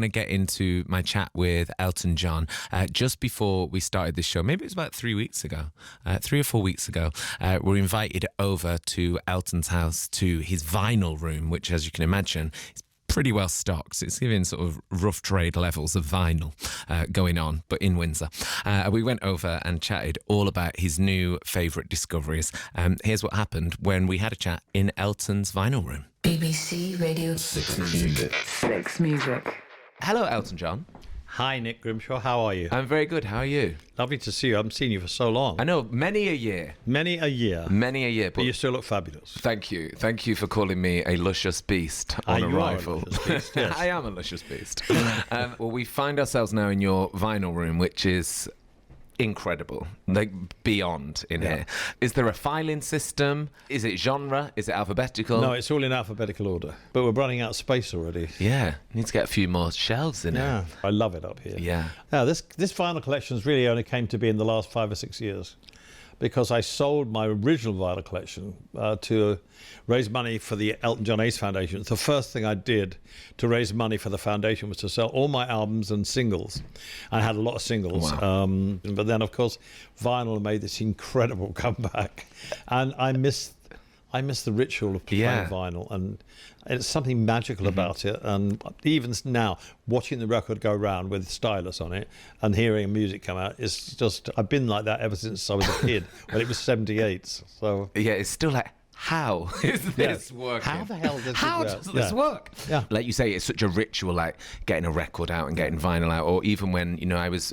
To get into my chat with Elton John just before we started this show. Maybe it was about 3 weeks ago, 3 or 4 weeks ago. We're invited over to Elton's house, to his vinyl room, which, as you can imagine, is pretty well stocked. It's giving sort of rough trade levels of vinyl going on, but in Windsor. We went over and chatted all about his new favourite discoveries. Here's what happened when we had a chat in Elton's vinyl room. BBC Radio 6 Music. 6 Music. Hello, Elton John. Hi, Nick Grimshall. How are you? I'm very good. How are you? Lovely to see you. I haven't seen you for so long. I know, many a year. Many a year. Many a year. But you still look fabulous. Thank you. Thank you for calling me a luscious beast on arrival. You are a luscious beast, yes. I am a luscious beast. Well, we find ourselves now in your vinyl room, which is incredible, like beyond in here. Is there a filing system? Is it genre? Is it alphabetical? No, it's all in alphabetical order. But we're running out of space already. Yeah, need to get a few more shelves in here. I love it up here. Yeah. Now, this vinyl collection's really only came to be in the last 5 or 6 years, because I sold my original vinyl collection to raise money for the Elton John Ace Foundation. It's the first thing I did to raise money for the foundation was to sell all my albums and singles. I had a lot of singles. Wow. But then, of course, vinyl made this incredible comeback. And I miss the ritual of playing vinyl, and it's something magical about it. And even now, watching the record go round with stylus on it and hearing music come out, it's just, I've been like that ever since I was a kid, when it was 78. So yeah, it's still like, how is this working? How the hell does this work? Yeah. Like you say, it's such a ritual, like getting a record out and getting vinyl out, or even when, you know, I was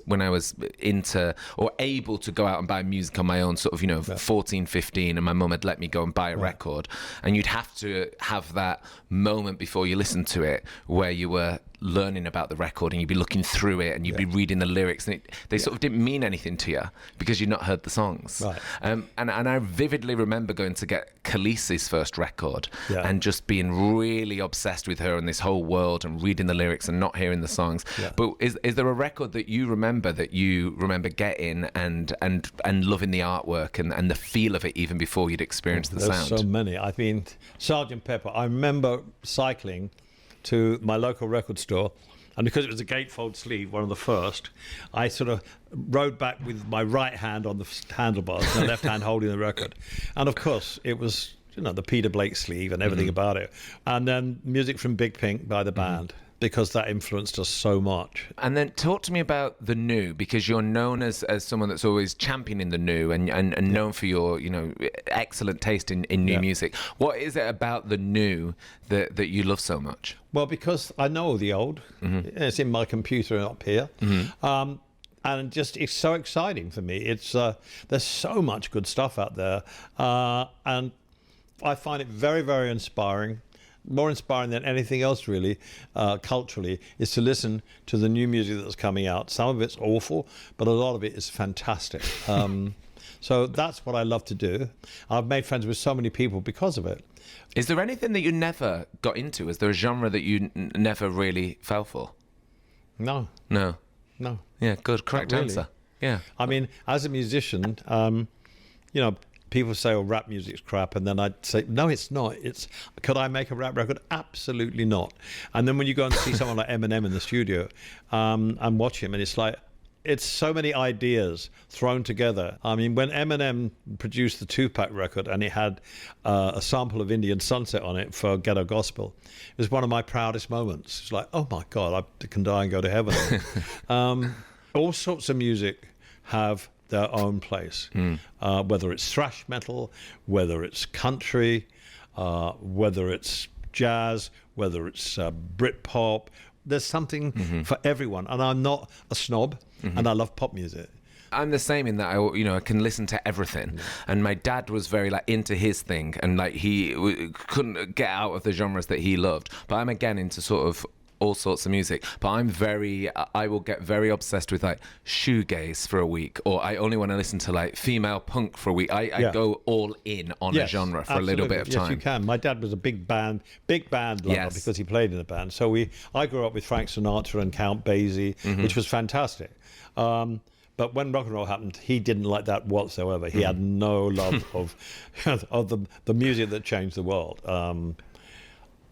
into or able to go out and buy music on my own, sort of, you know, 14, 15, and my mum had let me go and buy a record, and you'd have to have that moment before you listen to it where you were learning about the record, and you'd be looking through it, and you'd be reading the lyrics, and they sort of didn't mean anything to you because you'd not heard the songs. Right. And I vividly remember going to get Khaleesi's first record and just being really obsessed with her and this whole world, and reading the lyrics and not hearing the songs. But is there a record that you remember getting and loving the artwork and the feel of it even before you'd experienced the sound? There's so many. I mean, Sgt. Pepper. I remember cycling to my local record store, and because it was a gatefold sleeve, one of the first, I sort of rode back with my right hand on the handlebars and the left hand holding the record. And of course, it was, you know, the Peter Blake sleeve and everything about it. And then music from Big Pink by the band, because that influenced us so much. And then talk to me about the new, because you're known as someone that's always championing the new and known for your, you know, excellent taste in new music. What is it about the new that you love so much? Well, because I know the old. It's in my computer up here. And just, it's so exciting for me. It's there's so much good stuff out there. And I find it very, very inspiring. More inspiring than anything else, really, culturally, is to listen to the new music that's coming out. Some of it's awful, but a lot of it is fantastic. So that's what I love to do. I've made friends with so many people because of it. Is there anything that you never got into? Is there a genre that you never really fell for? No. Yeah, good. Correct answer. Yeah. I mean, as a musician, you know, people say, oh, rap music's crap. And then I'd say, no, it's not. Could I make a rap record? Absolutely not. And then when you go and see someone like Eminem in the studio and watch him, and it's like, it's so many ideas thrown together. I mean, when Eminem produced the Tupac record and it had a sample of Indian Sunset on it for Ghetto Gospel, it was one of my proudest moments. It's like, oh my God, I can die and go to heaven. All sorts of music have their own place, whether it's thrash metal, whether it's country, whether it's jazz, whether it's Britpop. There's something for everyone, and I'm not a snob, and I love pop music. I'm the same in that I can listen to everything, and my dad was very like into his thing, and like he couldn't get out of the genres that he loved. But I'm again into sort of all sorts of music, but I will get very obsessed with like shoegaze for a week, or I only want to listen to like female punk for a week. I go all in on a genre for a little bit of time. Yes, you can. My dad was a big band lover because he played in a band. So I grew up with Frank Sinatra and Count Basie, which was fantastic. But when rock and roll happened, he didn't like that whatsoever. He had no love of the music that changed the world.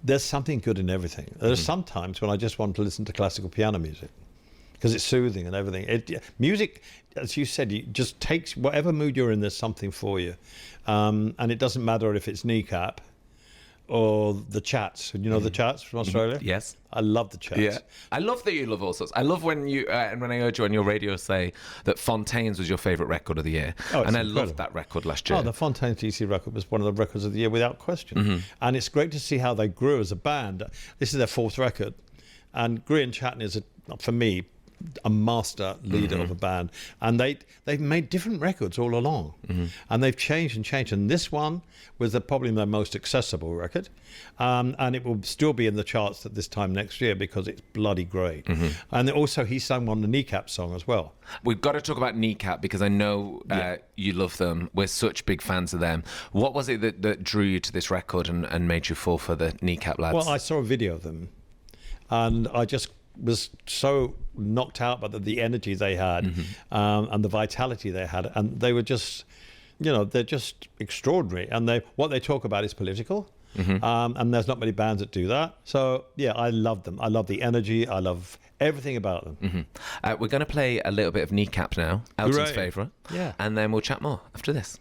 there's something good in everything. There's sometimes when I just want to listen to classical piano music because it's soothing and everything. Music, as you said, it just takes whatever mood you're in. There's something for you, and it doesn't matter if it's Kneecap or the Chats. You know the Chats from Australia? Yes. I love the Chats. Yeah. I love that you love all sorts. I love when you and when I heard you on your radio say that Fontaine's was your favourite record of the year. Oh, it's and I incredible. loved that record last year. Oh, the Fontaine DC record was one of the records of the year without question. And it's great to see how they grew as a band. This is their 4th record. And Grian Chatney is, for me, a master leader of a band. And they've made different records all along. And they've changed and changed. And this one was probably their most accessible record. And it will still be in the charts at this time next year because it's bloody great. And also he sang on the Kneecap song as well. We've got to talk about Kneecap because I know you love them. We're such big fans of them. What was it that drew you to this record and made you fall for the Kneecap lads? Well, I saw a video of them and I just was so knocked out by the energy they had and the vitality they had. And they were just, they're just extraordinary. And what they talk about is political. And there's not many bands that do that. So, yeah, I love them. I love the energy. I love everything about them. We're going to play a little bit of Kneecap now, Elton's favourite. Yeah. And then we'll chat more after this.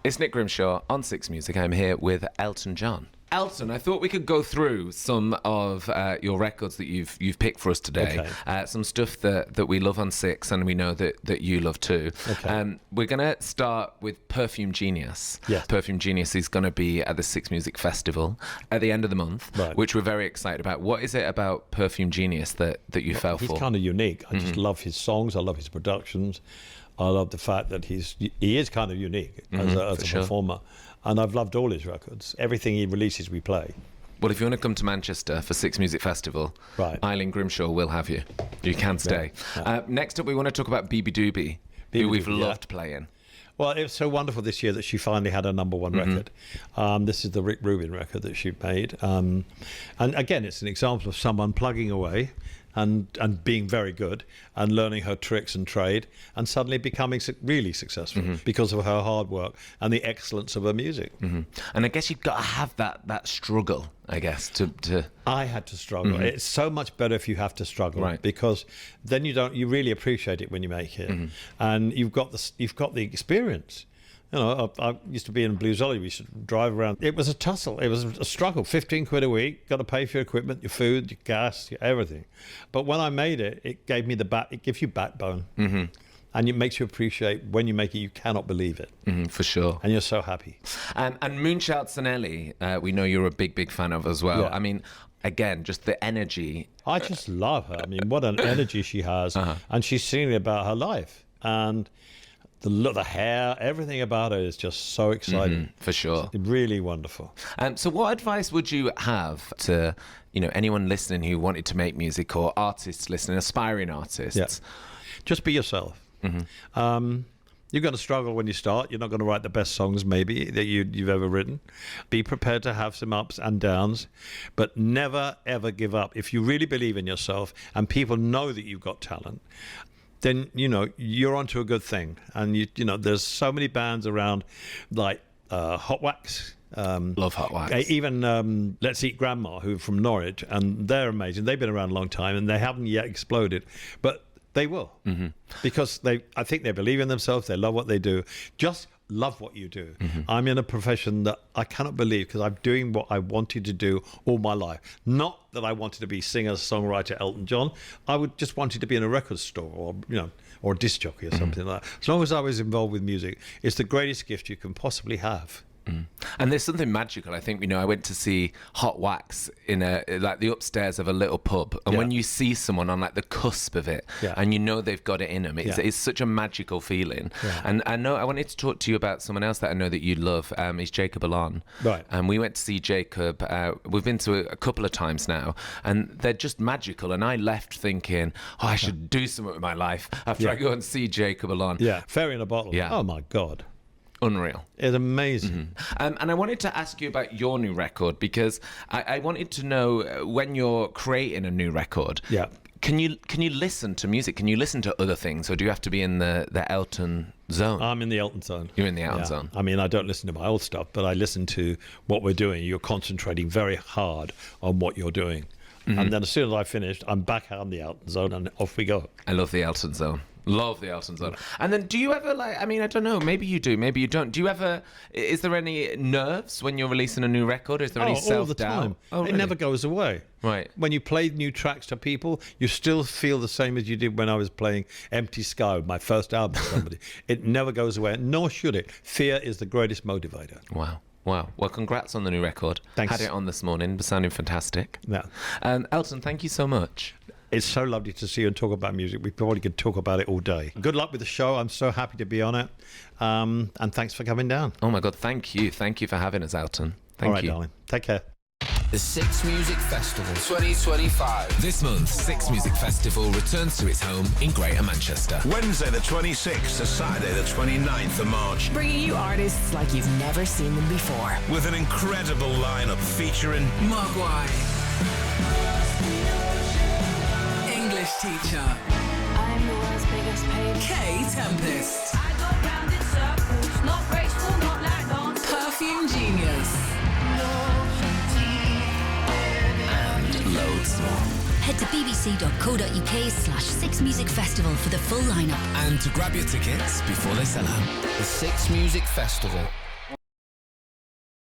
It's Nick Grimshall on Six Music. I'm here with Elton John. Elton, I thought we could go through some of your records that you've picked for us today. Okay. Some stuff that we love on Six and we know that you love too. Okay. We're going to start with Perfume Genius. Yes. Perfume Genius is going to be at the Six Music Festival at the end of the month, right, which we're very excited about. What is it about Perfume Genius that you fell for? He's kind of unique. I just love his songs. I love his productions. I love the fact that he is kind of unique as a performer. And I've loved all his records. Everything he releases, we play. Well, if you want to come to Manchester for Six Music Festival, right, Eileen Grimshall will have you. You can stay. Yeah. Next up, we want to talk about BB Doobie, who we've loved playing. Well, it was so wonderful this year that she finally had her number one record. This is the Rick Rubin record that she made. And again, it's an example of someone plugging away and being very good and learning her tricks and trade and suddenly becoming really successful because of her hard work and the excellence of her music. And I guess you've got to have that struggle, I guess, to... I had to struggle. It's so much better if you have to struggle, right? Because then you really appreciate it when you make it, and you've got the experience. You know, I used to be in Blues Ollie. We used to drive around. It was a tussle. It was a struggle. 15 quid a week. Got to pay for your equipment, your food, your gas, everything. But when I made it, it gave me it gives you backbone. And it makes you appreciate when you make it, you cannot believe it. For sure. And you're so happy. And Moonshouts and Ellie, we know you're a big fan of as well. Yeah. I mean, again, just the energy. I just love her. I mean, what an energy she has. And she's singing about her life. And the hair, everything about her is just so exciting. For sure. It's really wonderful. So what advice would you have to, anyone listening who wanted to make music, or artists listening, aspiring artists? Yeah. Just be yourself. You're going to struggle when you start. You're not going to write the best songs maybe that you've ever written. Be prepared to have some ups and downs, but never ever give up. If you really believe in yourself and people know that you've got talent, then you're onto a good thing. And there's so many bands around, like Hot Wax. Love Hot Wax. Even Let's Eat Grandma, who are from Norwich, and they're amazing. They've been around a long time and they haven't yet exploded, but they will, because I think they believe in themselves. They love what they do. Just love what you do. I'm in a profession that I cannot believe, because I'm doing what I wanted to do all my life. Not that I wanted to be singer, songwriter, Elton John. I would just wanted to be in a record store, or a disc jockey or something like that. As long as I was involved with music, it's the greatest gift you can possibly have. And there's something magical. I think, I went to see Hot Wax in the upstairs of a little pub, and when you see someone on like the cusp of it, and they've got it in them, it's such a magical feeling. And I wanted to talk to you about someone else that I know that you love. Is Jacob Elton. Right. And we went to see Jacob. We've been to a couple of times now, and they're just magical. And I left thinking, I should do something with my life after I go and see Jacob Elton. Yeah, Fairy in a Bottle. Yeah. Oh my God. Unreal. It's amazing. And I wanted to ask you about your new record, because I wanted to know, when you're creating a new record, can you listen to music? Can you listen to other things, or do you have to be in the Elton zone? I'm in the Elton zone. You're in the Elton zone. I mean, I don't listen to my old stuff, but I listen to what we're doing. You're concentrating very hard on what you're doing. And then as soon as I finished, I'm back out in the Elton zone, and off we go. I love the Elton zone. Love the Elton zone. And then do you ever, I don't know, maybe you do, maybe you don't. Do you ever, is there any nerves when you're releasing a new record? Is there any self-doubt? All the time. Oh, really? It never goes away. Right. When you play new tracks to people, you still feel the same as you did when I was playing Empty Sky, my first album to somebody. It never goes away, nor should it. Fear is the greatest motivator. Wow. Well, congrats on the new record. Thanks. Had it on this morning, sounding fantastic. Yeah. Elton, thank you so much. It's so lovely to see you and talk about music. We probably could talk about it all day. Good luck with the show. I'm so happy to be on it. And thanks for coming down. Oh my God, thank you. Thank you for having us, Elton. Thank you. All right, darling. Take care. The Six Music Festival 2025. This month, Six Music Festival returns to its home in Greater Manchester. Wednesday the 26th to Saturday the 29th of March. Bringing you artists like you've never seen them before. With an incredible lineup featuring Mogwai, English Teacher, I'm the world's biggest pain. K Tempest, I go round in circles, not graceful, not like dance. Perfume Genius, And loads more. Head to bbc.co.uk/Six Music Festival for the full lineup. And to grab your tickets before they sell out. The Six Music Festival